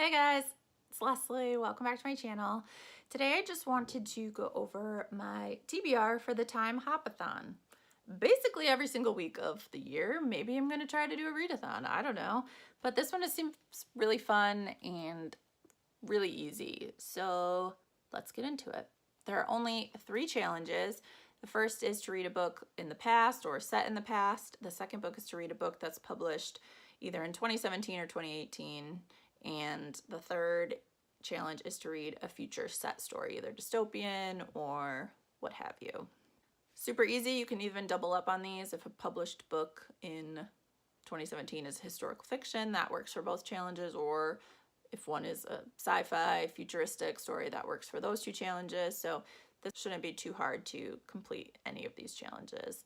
Hey guys, it's Leslie. Welcome back to my channel. Today I just wanted to go over my TBR for the TimeHopAthon. Basically every single week of the year. Maybe I'm going to try to do a readathon. I don't know. But this one seems really fun and really easy. So let's get into it. There are only 3 challenges. The first is to read a book in the past or set in the past. The second book is to read a book that's published either in 2017 or 2018. And the third challenge is to read a future set story, either dystopian or what have you. Super easy. You can even double up on these. If a published book in 2017 is historical fiction, that works for both challenges, or if one is a sci-fi futuristic story, that works for those 2 challenges. So this shouldn't be too hard to complete any of these challenges.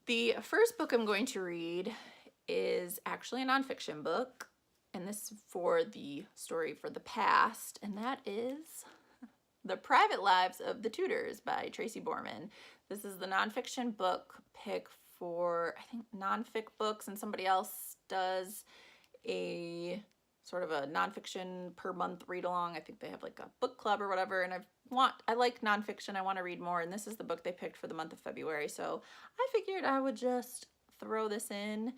The first book I'm going to read is actually a nonfiction book, and this is for the story for the past, and that is The Private Lives of the Tudors by Tracy Borman. This is the nonfiction book pick for, I think, nonfic books, and somebody else does a sort of a nonfiction per month read along. I think they have like a book club or whatever, and I like nonfiction. I want to read more, and this is the book they picked for the month of February, so I figured I would just throw this in.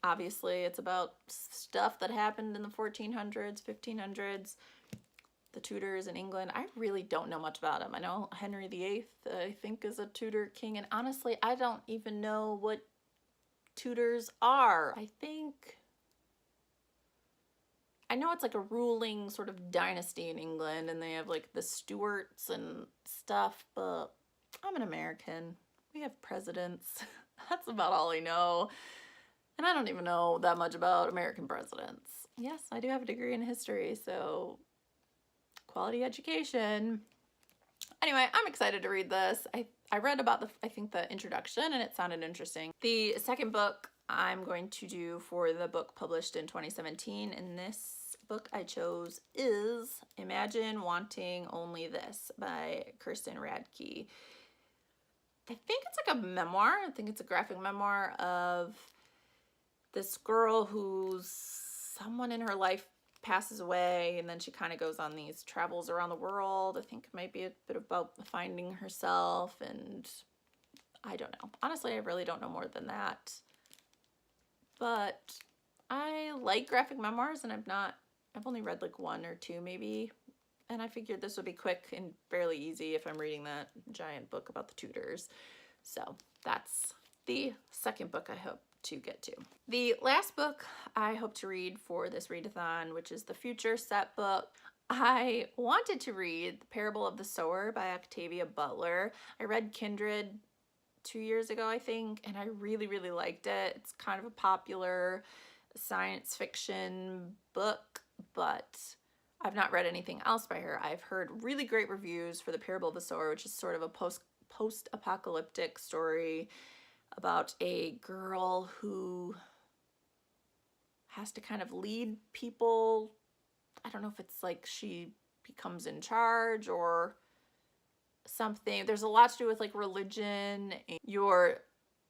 Obviously, it's about stuff that happened in the 1400s, 1500s, the Tudors in England. I really don't know much about them. I know Henry VIII, I think, is a Tudor king, and honestly, I don't even know what Tudors are. I know it's like a ruling sort of dynasty in England, and they have like the Stuarts and stuff, but I'm an American. We have presidents. That's about all I know. And I don't even know that much about American presidents. Yes, I do have a degree in history, so quality education. Anyway, I'm excited to read this. I read about I think the introduction, and it sounded interesting. The second book I'm going to do for the book published in 2017, and this book I chose is Imagine Wanting Only This by Kirsten Radke. I think it's like a memoir. I think it's a graphic memoir of this girl who's someone in her life passes away, and then she kind of goes on these travels around the world. I think it might be a bit about finding herself, and I don't know. Honestly, I really don't know more than that. But I like graphic memoirs, and I've only read like 1 or 2 maybe, and I figured this would be quick and fairly easy if I'm reading that giant book about the Tudors. So that's the second book I hope to get to. The last book I hope to read for this readathon, which is the future set book. I wanted to read The Parable of the Sower by Octavia Butler. I read Kindred 2 years ago, I think, and I really, really liked it. It's kind of a popular science fiction book, but I've not read anything else by her. I've heard really great reviews for The Parable of the Sower, which is sort of a post-apocalyptic story about a girl who has to kind of lead people. I don't know if it's like she becomes in charge or something. There's a lot to do with like religion, and your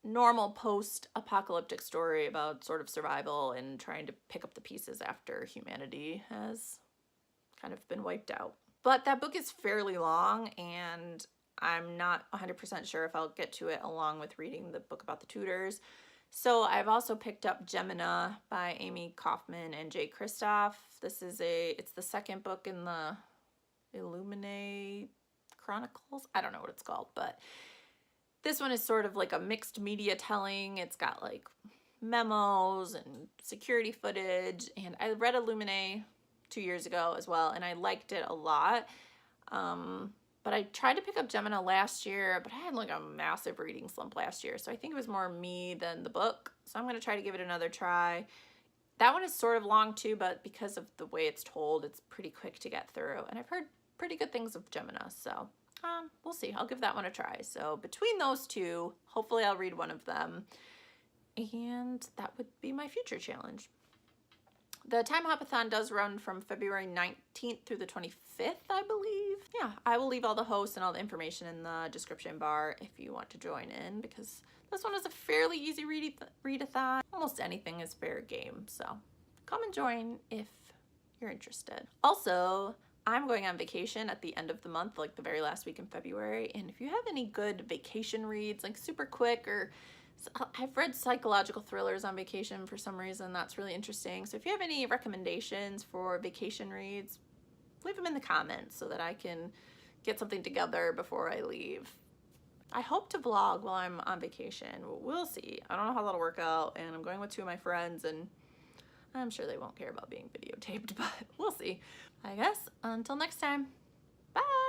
normal post-apocalyptic story about sort of survival and trying to pick up the pieces after humanity has kind of been wiped out. But that book is fairly long, and I'm not 100% sure if I'll get to it along with reading the book about the Tudors. So I've also picked up Gemina by Amy Kaufman and Jay Kristoff. It's the second book in the Illuminae Chronicles. I don't know what it's called, but this one is sort of like a mixed media telling. It's got like memos and security footage, and I read Illuminae 2 years ago as well, and I liked it a lot. But I tried to pick up Gemina last year, but I had like a massive reading slump last year, so I think it was more me than the book. So I'm going to try to give it another try. That one is sort of long too, but because of the way it's told, it's pretty quick to get through. And I've heard pretty good things of Gemina, so we'll see. I'll give that one a try. So between those 2, hopefully I'll read one of them, and that would be my future challenge. The TimeHopAthon does run from February 19th through the 25th, I believe. Yeah, I will leave all the hosts and all the information in the description bar if you want to join in, because this one is a fairly easy readathon. Almost anything is fair game, so come and join if you're interested. Also, I'm going on vacation at the end of the month, like the very last week in February, and if you have any good vacation reads, like super quick, or I've read psychological thrillers on vacation for some reason. That's really interesting. So if you have any recommendations for vacation reads, leave them in the comments so that I can get something together before I leave. I hope to vlog while I'm on vacation. We'll see. I don't know how that'll work out, and I'm going with 2 of my friends, and I'm sure they won't care about being videotaped, but we'll see. I guess until next time, bye!